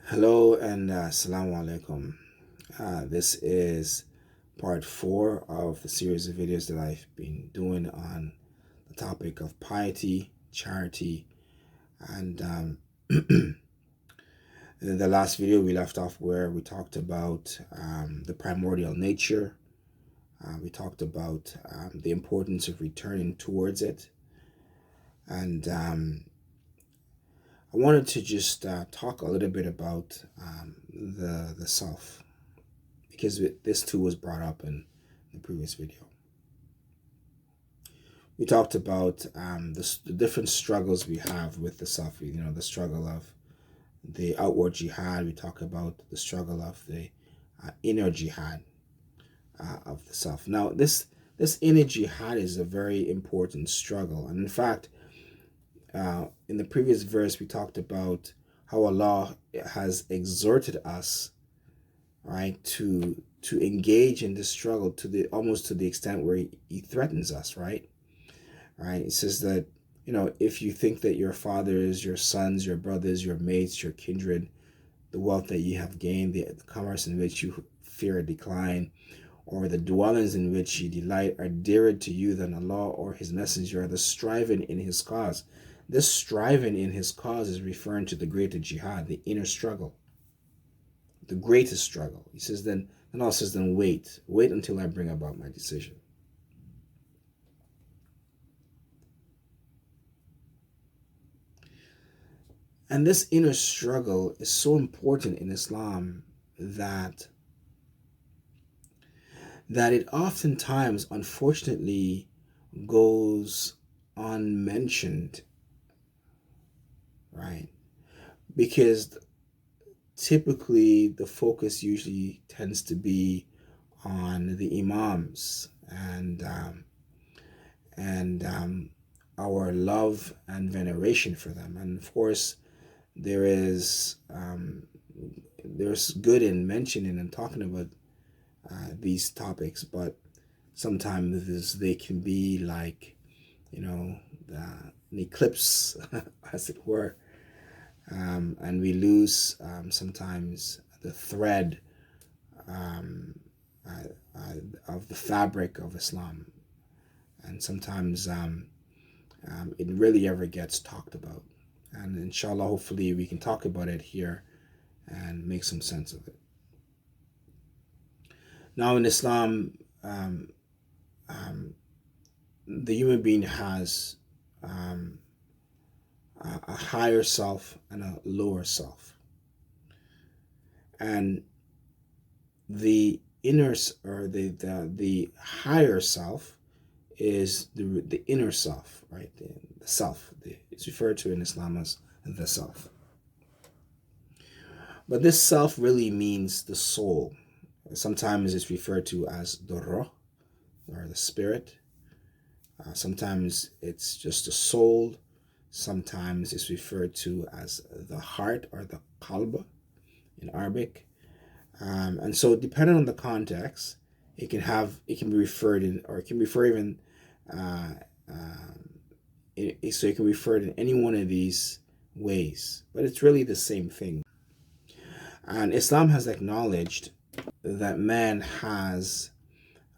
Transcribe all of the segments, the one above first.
Hello and assalamu alaikum. This is part 4 of the series of videos that I've been doing on the topic of piety, charity, and in the last video we left off where we talked about the primordial nature. We talked about the importance of returning towards it, and I wanted to just talk a little bit about the self, because this too was brought up in the previous video. We talked about the different struggles we have with the self. The struggle of the outward jihad. We talk about the struggle of the inner jihad of the self. Now, this inner jihad is a very important struggle, and in fact, in the previous verse, we talked about how Allah has exhorted us, right, to engage in this struggle to the almost to the extent where he threatens us, right? It says that, if you think that your fathers, your sons, your brothers, your mates, your kindred, the wealth that you have gained, the commerce in which you fear a decline, or the dwellings in which you delight are dearer to you than Allah or His Messenger, the striving in His cause. This striving in His cause is referring to the greater jihad, the inner struggle, the greatest struggle. He says, then Allah says, then wait until I bring about my decision. And this inner struggle is so important in Islam that it oftentimes, unfortunately, goes unmentioned, right? Because typically the focus usually tends to be on the imams and our love and veneration for them. And of course, there's good in mentioning and talking about these topics, but sometimes they can be like, an eclipse, as it were, and we lose sometimes the thread of the fabric of Islam, and sometimes it really ever gets talked about. And inshallah, hopefully we can talk about it here and make some sense of it. Now, in Islam, the human being has a higher self and a lower self. And the inner, or the higher self is the inner self, right? The self. It's referred to in Islam as the self. But this self really means the soul. Sometimes it's referred to as the ruh, or the spirit. Sometimes it's just the soul. Sometimes it's referred to as the heart, or the qalb in Arabic. And so depending on the context, it can be referred in, or it can refer even, so it can be referred in any one of these ways, but it's really the same thing. And Islam has acknowledged that man has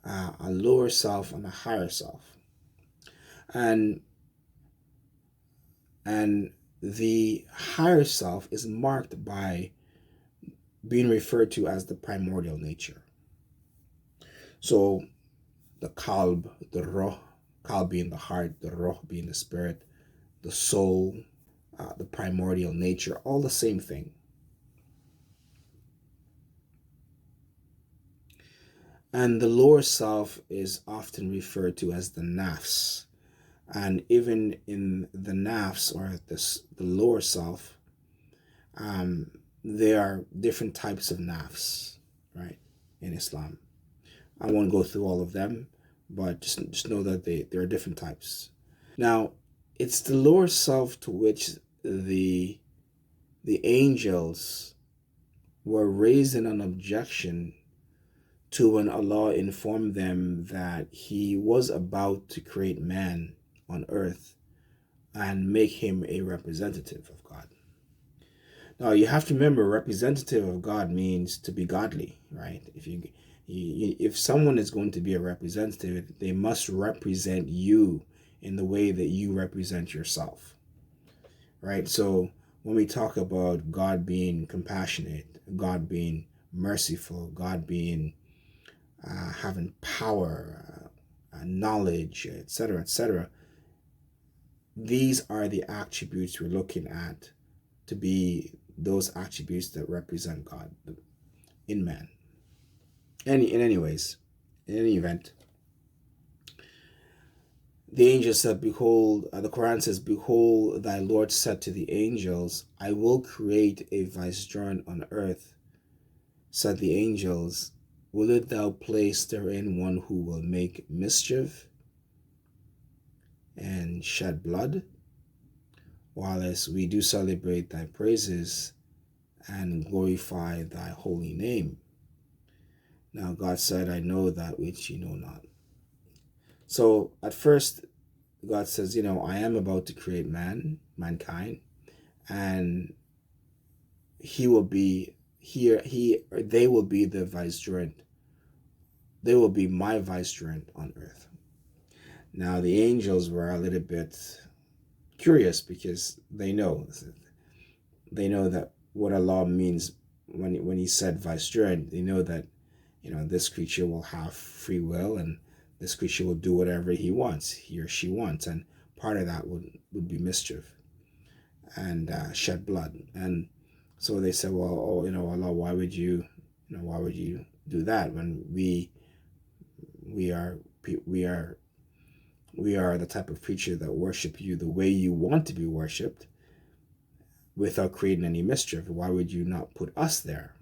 a lower self and a higher self. And the higher self is marked by being referred to as the primordial nature. So the qalb, the ruh, qalb being the heart, the ruh being the spirit, the soul, the primordial nature, all the same thing. And the lower self is often referred to as the nafs. And even in the nafs, or the lower self, there are different types of nafs, right, in Islam. I won't go through all of them, but just know that there are different types. Now, it's the lower self to which the angels were raising an objection to when Allah informed them that He was about to create man on earth and make him a representative of God. Now you have to remember, representative of God means to be godly, right? If someone is going to be a representative, they must represent you in the way that you represent yourself, right? So when we talk about God being compassionate, God being merciful, God being having power, knowledge, etc., etc., these are the attributes we're looking at to be those attributes that represent God in man. In any ways, in any event, the angel said, behold, the Quran says, behold, thy Lord said to the angels, I will create a vicegerent on earth. Said the angels, wilt thou place therein one who will make mischief and shed blood? Whilst we do celebrate thy praises and glorify thy holy name. Now God said, I know that which ye know not. So at first, God says, I am about to create mankind, and they will be the vicegerent. They will be my vicegerent on earth. Now the angels were a little bit curious because they know that what Allah means when he said vicegerent. They know that this creature will have free will, and this creature will do whatever he or she wants, and part of that would be mischief and shed blood. And so they said, well, Allah, why would you do that when we are the type of creature that worship you the way you want to be worshipped without creating any mischief? Why would you not put us there?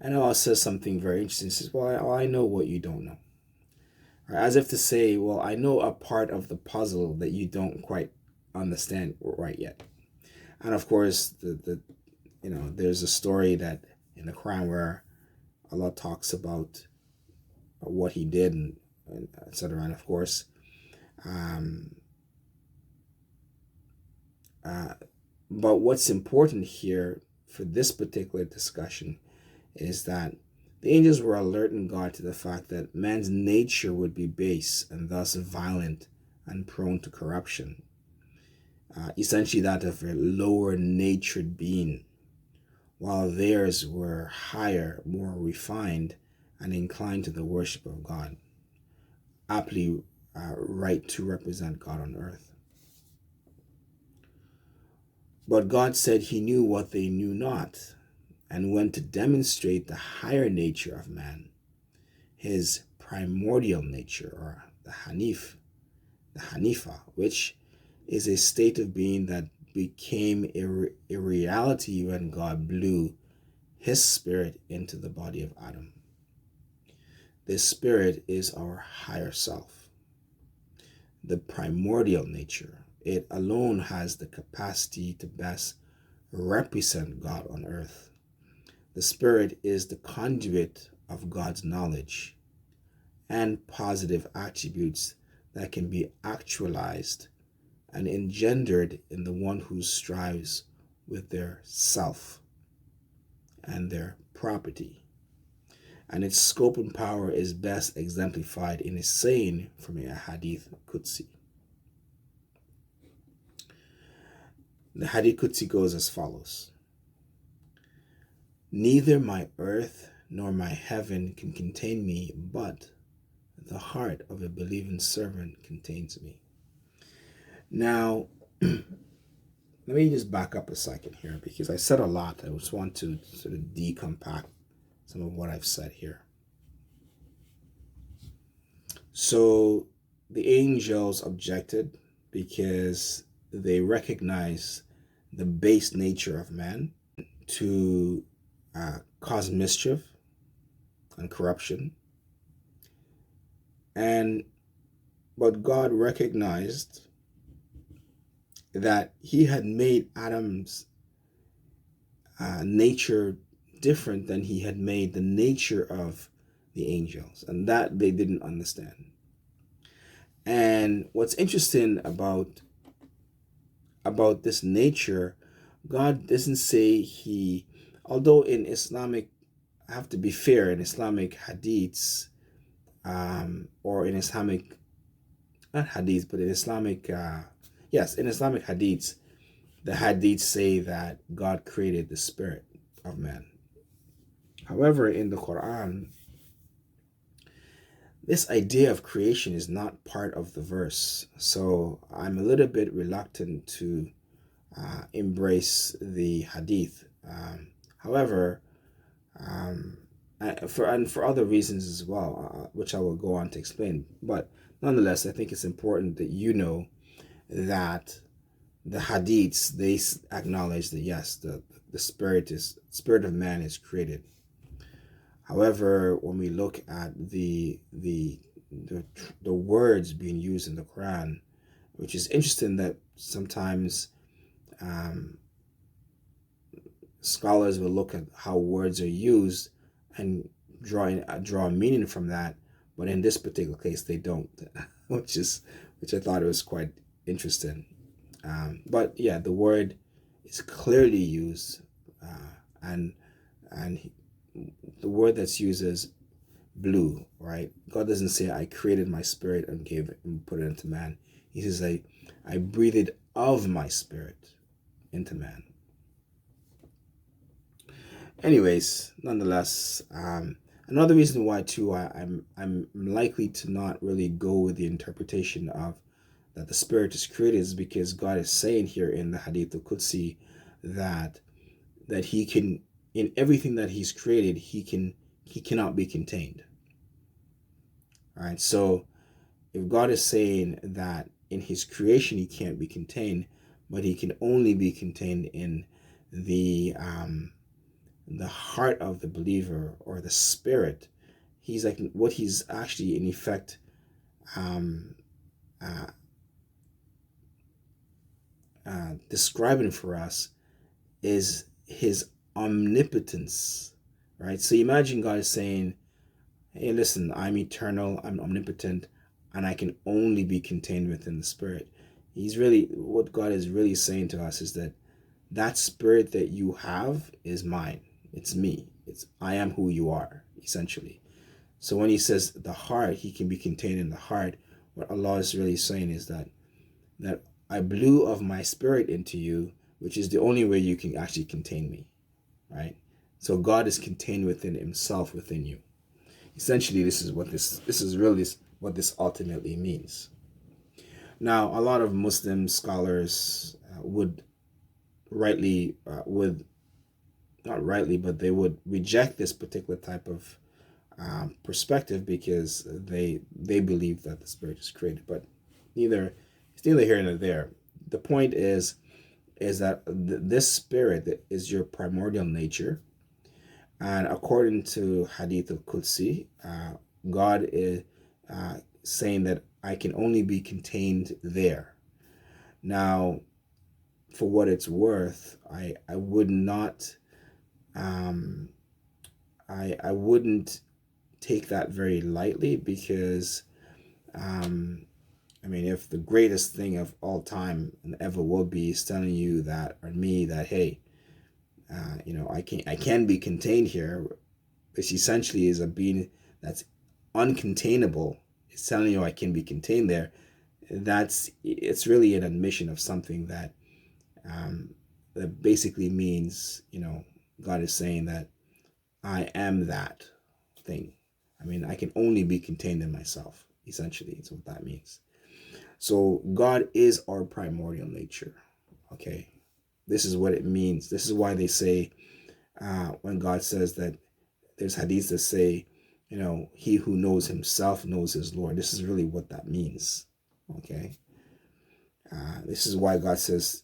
And Allah says something very interesting. He says, well, I know what you don't know. As if to say, well, I know a part of the puzzle that you don't quite understand right yet. And of course, there's a story that in the Quran where Allah talks about what he did and etc. And of course, but what's important here for this particular discussion is that the angels were alerting God to the fact that man's nature would be base and thus violent and prone to corruption. Essentially that of a lower natured being, while theirs were higher, more refined, and inclined to the worship of God, aptly right to represent God on earth. But God said he knew what they knew not, and went to demonstrate the higher nature of man, his primordial nature, or the Hanifa, which is a state of being that became a reality when God blew his spirit into the body of Adam. This spirit is our higher self, the primordial nature. It alone has the capacity to best represent God on earth. The spirit is the conduit of God's knowledge and positive attributes that can be actualized and engendered in the one who strives with their self and their property. And its scope and power is best exemplified in a saying from a Hadith Qudsi. The Hadith Qudsi goes as follows: neither my earth nor my heaven can contain me, but the heart of a believing servant contains me. Now, let me just back up a second here, because I said a lot. I just want to sort of decompact some of what I've said here. So the angels objected because they recognize the base nature of man to cause mischief and corruption. But God recognized that he had made Adam's nature different than he had made the nature of the angels, and that they didn't understand. And what's interesting about this nature God doesn't say he, although in Islamic, I have to be fair, in Islamic hadiths, or in Islamic, not hadiths, but in Islamic, yes, in Islamic hadiths, the hadiths say that God created the spirit of man. However, in the Quran, this idea of creation is not part of the verse. So I'm a little bit reluctant to embrace the hadith. However, um, for other reasons as well, which I will go on to explain. But nonetheless, I think it's important that you know that the hadiths, they acknowledge that yes, the spirit of man is created. However, when we look at the words being used in the Quran, which is interesting that sometimes um, scholars will look at how words are used and draw a meaning from that, but in this particular case they don't, which I thought it was quite interesting. But yeah, the word is clearly used, and and the word that's used is blue, right? God doesn't say I created my spirit and gave it and put it into man. He says I breathed of my spirit into man. Anyways, nonetheless, another reason why too I'm likely to not really go with the interpretation of that the spirit is created is because God is saying here in the Hadith al-Qudsi that he can, in everything that he's created, he cannot be contained. All right, so if God is saying that in his creation he can't be contained, but he can only be contained in the heart of the believer or the spirit, he's like, what he's actually in effect um, uh, describing for us is his omnipotence, right? So imagine God is saying, hey, listen, I'm eternal, I'm omnipotent, and I can only be contained within the spirit. He's really, what God is really saying to us is that spirit that you have is mine. It's me. I am who you are, essentially. So when he says the heart, he can be contained in the heart. What Allah is really saying is that I blew of my spirit into you, which is the only way you can actually contain me, right? So God is contained within himself, within you. Essentially, this is really what this ultimately means. Now, a lot of Muslim scholars would rightly would not rightly, but they would reject this particular type of perspective because they believe that the spirit is created. But it's neither here nor there. The point is that this spirit is your primordial nature, and according to Hadith al-Qudsi, God is saying that I can only be contained there. Now, for what it's worth, I would not I wouldn't take that very lightly because I mean, if the greatest thing of all time and ever will be is telling you that, or me, that hey, I can be contained here, which essentially is a being that's uncontainable. It's telling you I can be contained there. It's really an admission of something that basically means, God is saying that I am that thing. I mean, I can only be contained in myself. Essentially, it's what that means. So God is our primordial nature. Okay, this is what it means. This is why they say when God says that, there's hadiths that say, he who knows himself knows his Lord. This is really what that means. Okay, this is why God says,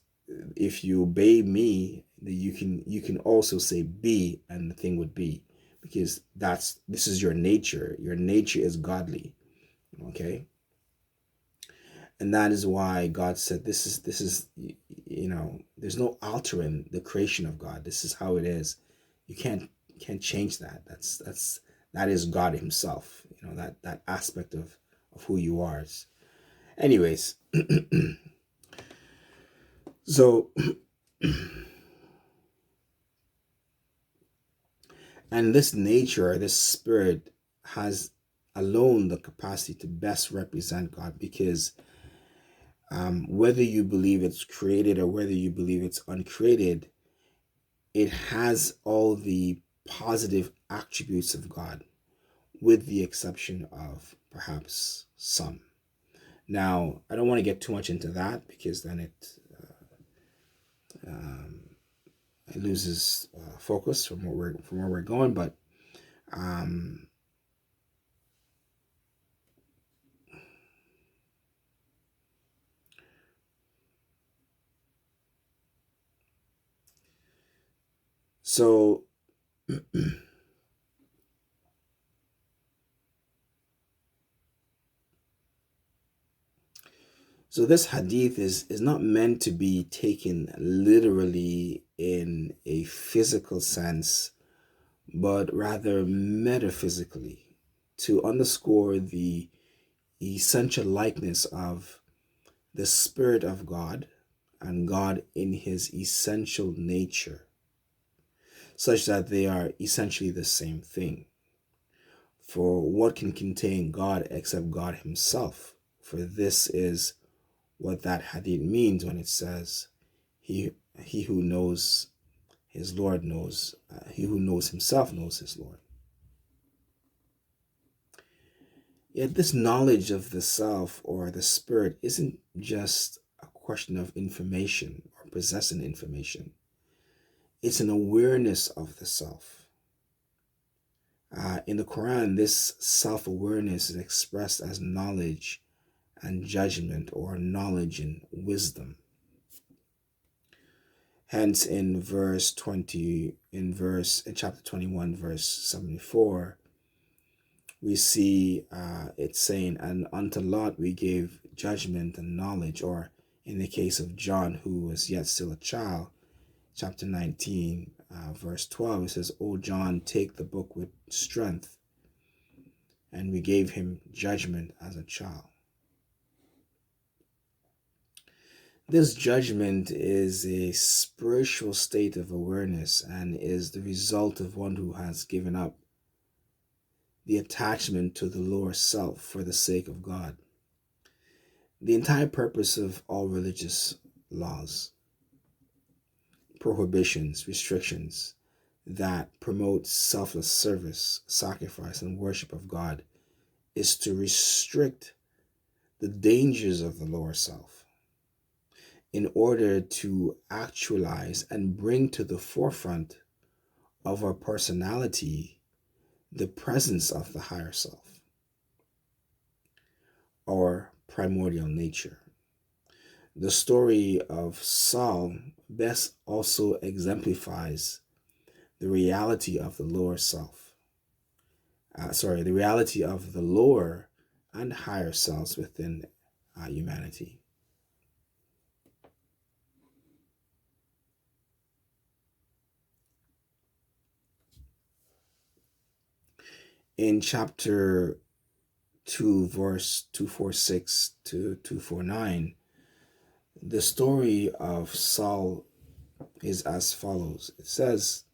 if you obey me, you can also say be, and the thing would be, because this is your nature. Your nature is godly. Okay, and that is why God said this is there's no altering the creation of God. This is how it is. You can't change that. That is God himself. That aspect of who you are. Anyways, so And this nature, this spirit, has alone the capacity to best represent God, because whether you believe it's created or whether you believe it's uncreated, it has all the positive attributes of God, with the exception of perhaps some. Now, I don't want to get too much into that, because then it loses focus from where we're going. But um, so so this hadith is not meant to be taken literally in a physical sense, but rather metaphysically, to underscore the essential likeness of the Spirit of God and God in his essential nature, such that they are essentially the same thing. For what can contain God except God himself? For this is what that hadith means when it says, he who knows his Lord knows, he who knows himself knows his Lord. Yet this knowledge of the self or the spirit isn't just a question of information or possessing information. It's an awareness of the self. In the Quran, this self-awareness is expressed as knowledge and judgment, or knowledge and wisdom. Hence, in chapter 21, verse 74, we see it saying, and unto Lot we gave judgment and knowledge, or in the case of John, who was yet still a child, chapter 19, verse 12, it says, O John, take the book with strength, and we gave him judgment as a child. This judgment is a spiritual state of awareness and is the result of one who has given up the attachment to the lower self for the sake of God. The entire purpose of all religious laws, prohibitions, restrictions that promote selfless service, sacrifice, and worship of God is to restrict the dangers of the lower self in order to actualize and bring to the forefront of our personality the presence of the higher self, our primordial nature. The story of Saul best also exemplifies the reality of the lower self. The reality of the lower and higher selves within humanity. In chapter 2, verse 246 to 249, the story of Saul is as follows. It says,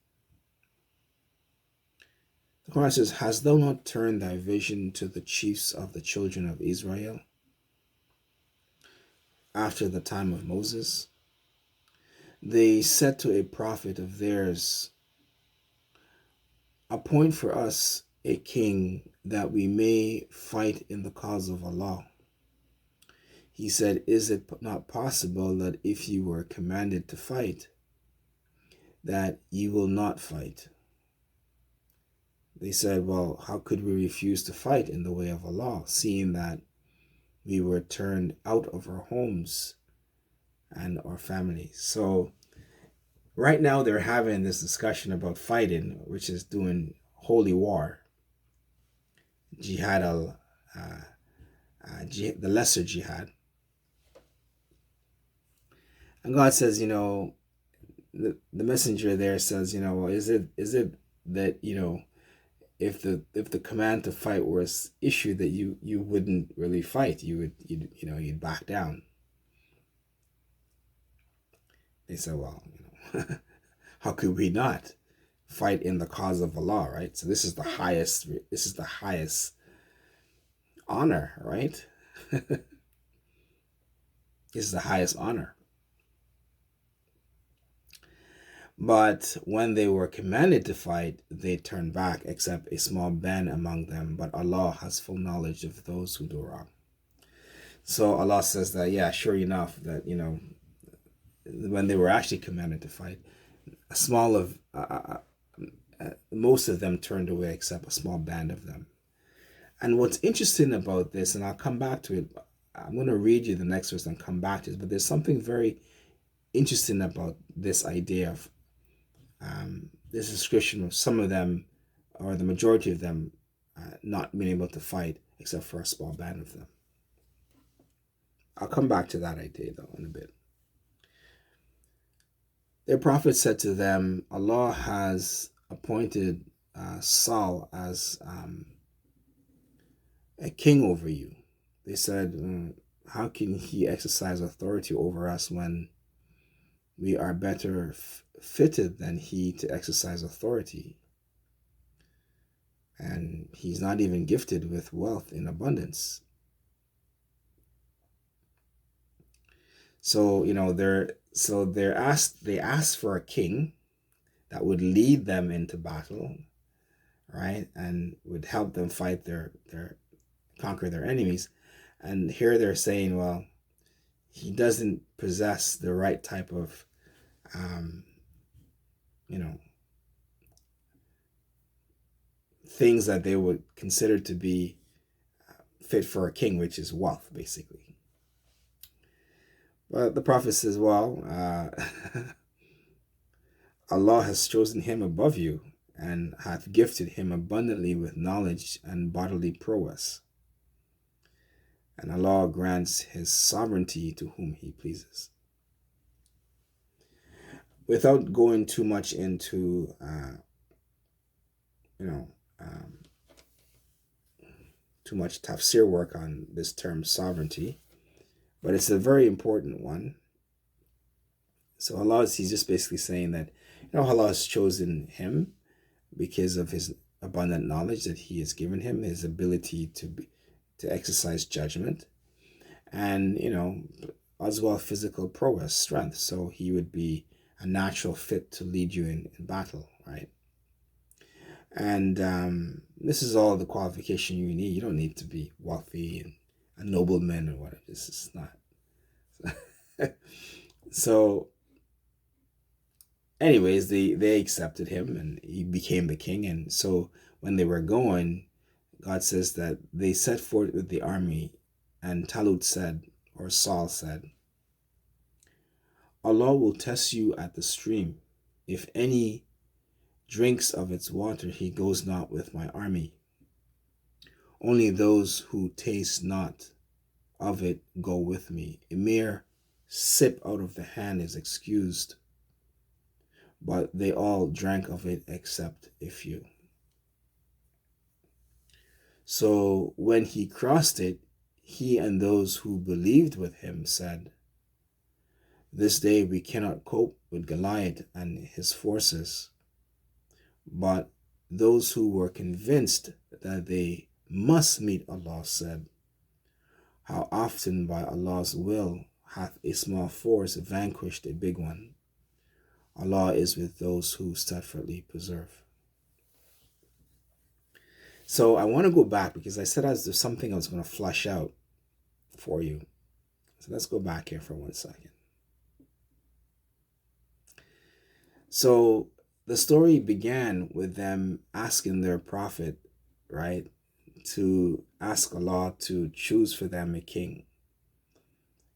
the Quran says, hast thou not turned thy vision to the chiefs of the children of Israel after the time of Moses? They said to a prophet of theirs, appoint for us a king that we may fight in the cause of Allah. He said, is it not possible that if you were commanded to fight, that you will not fight? They said, well, how could we refuse to fight in the way of Allah, seeing that we were turned out of our homes and our families? So right now they're having this discussion about fighting, which is doing holy war, jihad the lesser jihad. And God says, the messenger there says, is it that, if the command to fight was issued, that you wouldn't really fight, you'd back down. They said, well, how could we not fight in the cause of Allah, right? So this is the highest. This is the highest honor, right? This is the highest honor. But when they were commanded to fight, they turned back, except a small band among them. But Allah has full knowledge of those who do wrong. So Allah says that, yeah, sure enough, that, when they were actually commanded to fight, a small of most of them turned away, except a small band of them. And what's interesting about this, and I'll come back to it, I'm going to read you the next verse and come back to it, but there's something very interesting about this idea of this description of some of them, or the majority of them, not being able to fight except for a small band of them. I'll come back to that idea, though, in a bit. Their prophet said to them, Allah has appointed Saul as a king over you. They said, how can he exercise authority over us when we are better fitted than he to exercise authority? And he's not even gifted with wealth in abundance. So, they asked for a king that would lead them into battle, right? And would help them fight conquer their enemies. And here they're saying, well, he doesn't possess the right type of, things that they would consider to be fit for a king, which is wealth, basically. But the prophet says, well, Allah has chosen him above you and hath gifted him abundantly with knowledge and bodily prowess. And Allah grants his sovereignty to whom he pleases. Without going too much into, too much tafsir work on this term sovereignty, but it's a very important one. So he's just basically saying that, Allah has chosen him because of his abundant knowledge that he has given him, his ability to exercise judgment, and, as well physical prowess, strength. So he would be a natural fit to lead you in battle, right? And this is all the qualification you need. You don't need to be wealthy and a nobleman or whatever. This is not. So, anyways, they accepted him and he became the king. And so when they were going, God says that they set forth with the army, and Saul said, Allah will test you at the stream. If any drinks of its water, he goes not with my army. Only those who taste not of it go with me. A mere sip out of the hand is excused, but they all drank of it except a few. So when he crossed it, he and those who believed with him said, this day we cannot cope with Goliath and his forces. But those who were convinced that they must meet Allah said, how often by Allah's will hath a small force vanquished a big one. Allah is with those who steadfastly persevere. So I want to go back because I said there's something I was going to flush out for you. So let's go back here for 1 second. So the story began with them asking their prophet, right, to ask Allah to choose for them a king,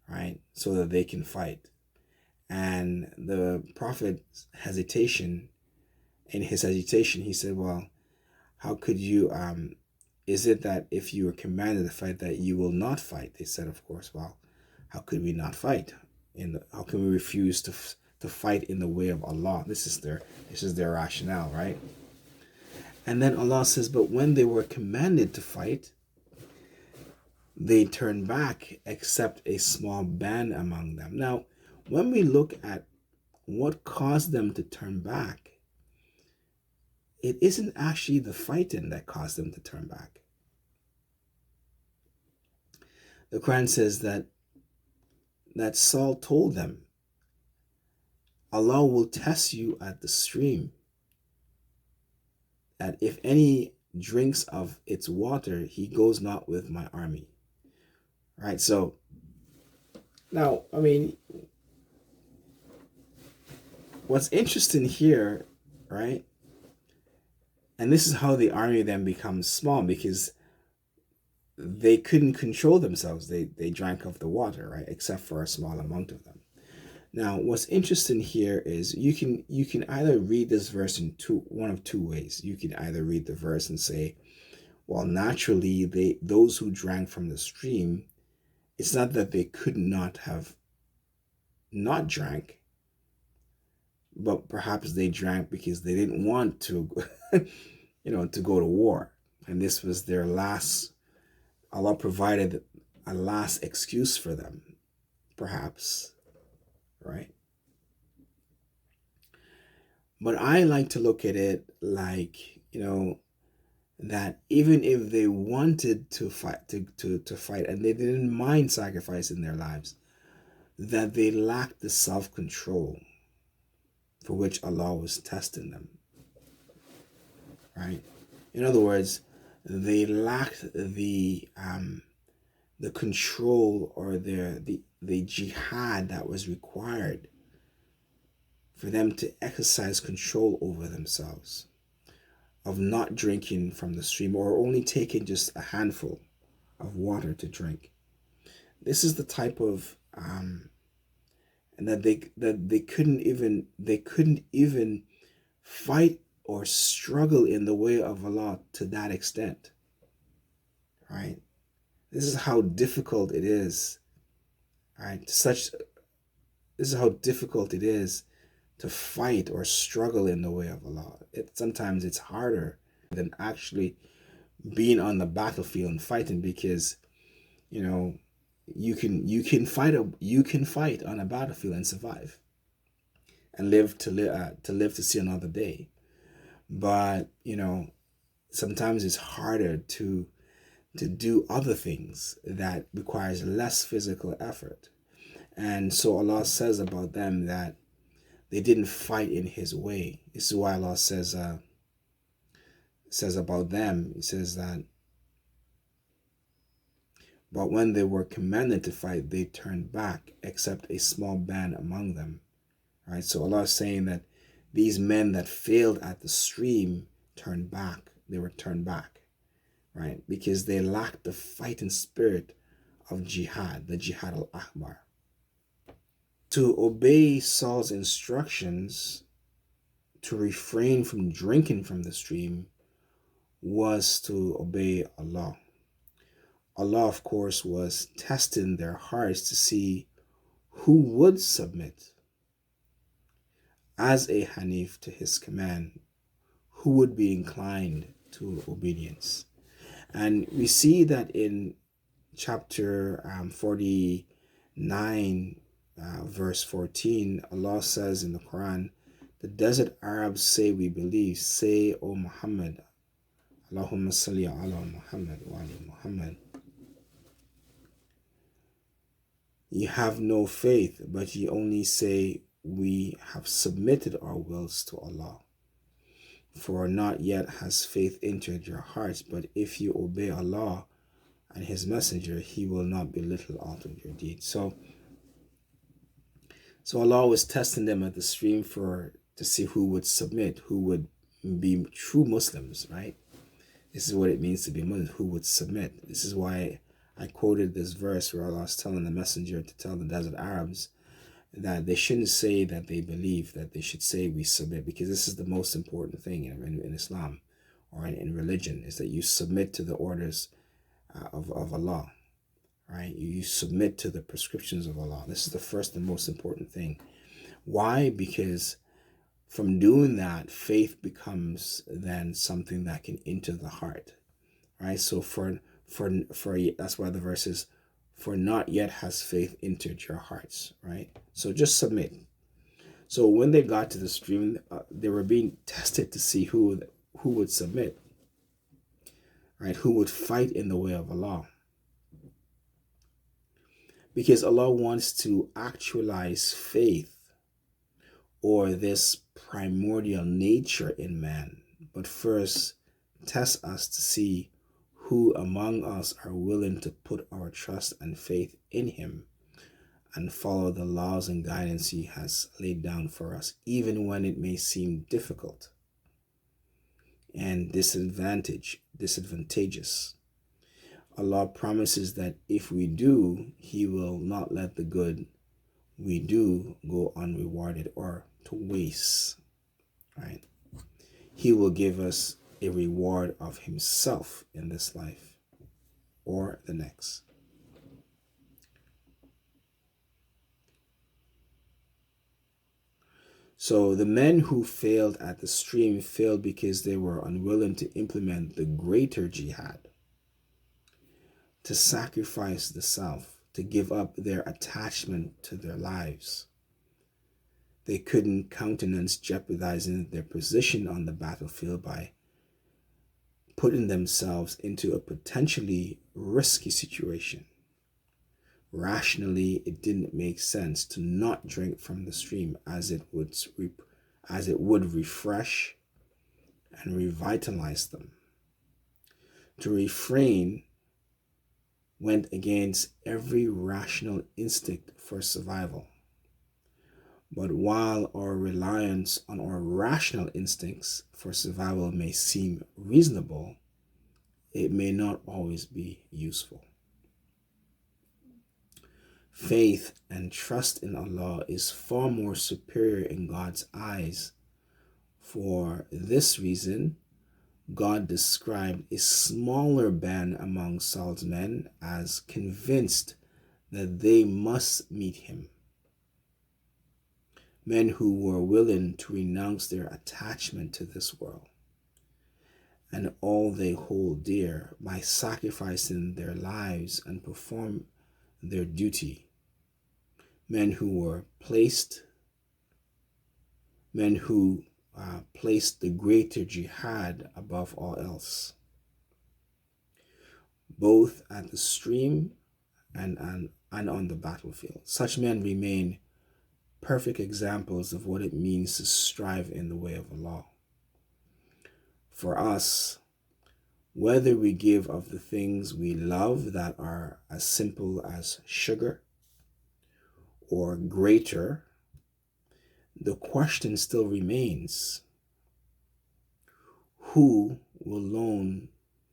right, so that they can fight. And the prophet's hesitation, he said, well, how could you, is it that if you were commanded to fight that you will not fight? They said, of course. Well, how could we not fight? How can we refuse to fight in the way of Allah? This is their rationale, right? And then Allah says, but when they were commanded to fight, they turned back except a small band among them. Now, when we look at what caused them to turn back, it isn't actually the fighting that caused them to turn back. The Quran says that Saul told them, Allah will test you at the stream, that if any drinks of its water, he goes not with my army. Right? So, now, I mean, what's interesting here, right? And this is how the army then becomes small, because they couldn't control themselves. They drank of the water, right? Except for a small amount of them. Now, what's interesting here is you can either read this verse in one of two ways. You can either read the verse and say, well, naturally, those who drank from the stream, it's not that they could not have not drank, but perhaps they drank because they didn't want to, to go to war, and this was their last. Allah provided a last excuse for them, perhaps, right? But I like to look at it like, that even if they wanted to fight, to fight, and they didn't mind sacrificing their lives, that they lacked the self-control for which Allah was testing them, right? In other words, they lacked the control or the jihad that was required for them to exercise control over themselves, of not drinking from the stream or only taking just a handful of water to drink. This is the type of and that they couldn't even fight or struggle in the way of Allah to that extent, right? This is how difficult it is, right? This is how difficult it is to fight or struggle in the way of Allah. Sometimes it's harder than actually being on the battlefield and fighting, because you can fight on a battlefield and survive and live to see another day. But sometimes it's harder to do other things that requires less physical effort. And so Allah says about them that they didn't fight in His way. This is why Allah says about them, He says that, but when they were commanded to fight, they turned back, except a small band among them. Right? So Allah is saying that these men that failed at the stream turned back. They were turned back, right? Because they lacked the fighting spirit of jihad, the jihad al-akbar. To obey Saul's instructions to refrain from drinking from the stream was to obey Allah. Allah, of course, was testing their hearts to see who would submit as a Hanif to His command, who would be inclined to obedience. And we see that in chapter 49, verse 14, Allah says in the Quran, the desert Arabs say, we believe. Say, O Muhammad, Allahumma salli ala Muhammad wa ali Muhammad. Ye have no faith, but ye only say, we have submitted our wills to Allah. For not yet has faith entered your hearts, but if you obey Allah and His Messenger, He will not belittle out of your deeds. So Allah was testing them at the stream to see who would submit, who would be true Muslims, right? This is what it means to be Muslim, who would submit. This is why I quoted this verse where Allah is telling the messenger to tell the desert Arabs that they shouldn't say that they believe, that they should say we submit, because this is the most important thing in Islam or in religion, is that you submit to the orders of Allah, right? You submit to the prescriptions of Allah. This is the first and most important thing. Why? Because from doing that, faith becomes then something that can enter the heart, right? So for that's why the verse is, for not yet has faith entered your hearts, right? So just submit. So when they got to the stream, they were being tested to see who who would submit, right? Who would fight in the way of Allah. Because Allah wants to actualize faith, or this primordial nature in man, but first test us to see who among us are willing to put our trust and faith in Him and follow the laws and guidance He has laid down for us, even when it may seem difficult and disadvantageous. Allah promises that if we do, He will not let the good we do go unrewarded or to waste, right? He will give us a reward of Himself in this life or the next. So the men who failed at the stream failed because they were unwilling to implement the greater jihad, to sacrifice the self, to give up their attachment to their lives. They couldn't countenance jeopardizing their position on the battlefield by putting themselves into a potentially risky situation. Rationally, it didn't make sense to not drink from the stream, as it would refresh and revitalize them. To refrain went against every rational instinct for survival. But while our reliance on our rational instincts for survival may seem reasonable, it may not always be useful. Faith and trust in Allah is far more superior in God's eyes. For this reason, God described a smaller band among Saul's men as convinced that they must meet him. Men who were willing to renounce their attachment to this world and all they hold dear by sacrificing their lives and perform their duty. Men who placed the greater jihad above all else, both at the stream and on the battlefield. Such men remain perfect examples of what it means to strive in the way of Allah. For us, whether we give of the things we love that are as simple as sugar or greater, the question still remains: who will loan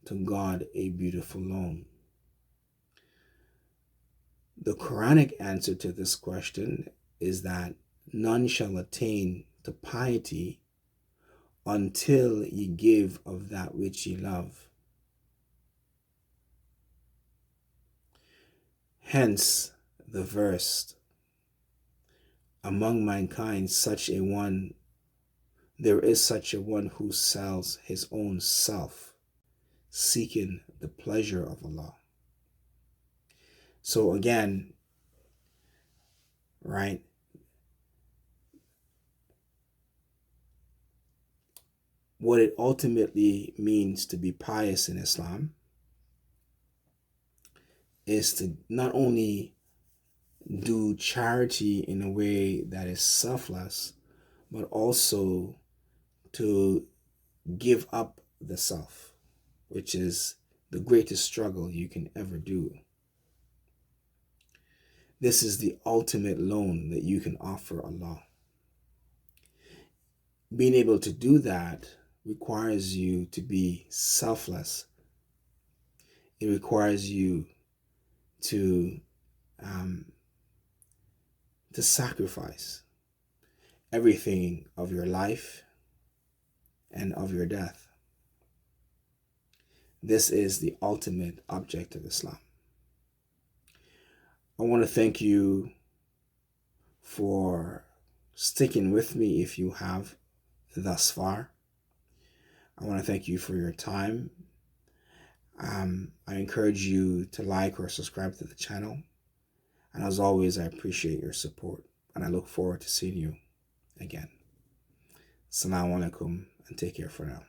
to God a beautiful loan? The Quranic answer to this question is that none shall attain to piety until ye give of that which ye love. Hence the verse, among mankind there is such a one who sells his own self, seeking the pleasure of Allah. So again, right, what it ultimately means to be pious in Islam is to not only do charity in a way that is selfless, but also to give up the self, which is the greatest struggle you can ever do. This is the ultimate loan that you can offer Allah. Being able to do that requires you to be selfless. It requires you to sacrifice everything of your life and of your death. This is the ultimate object of Islam. I want to thank you for sticking with me if you have thus far. I want to thank you for your time. I encourage you to like or subscribe to the channel. And as always, I appreciate your support. And I look forward to seeing you again. Assalamu alaikum and take care for now.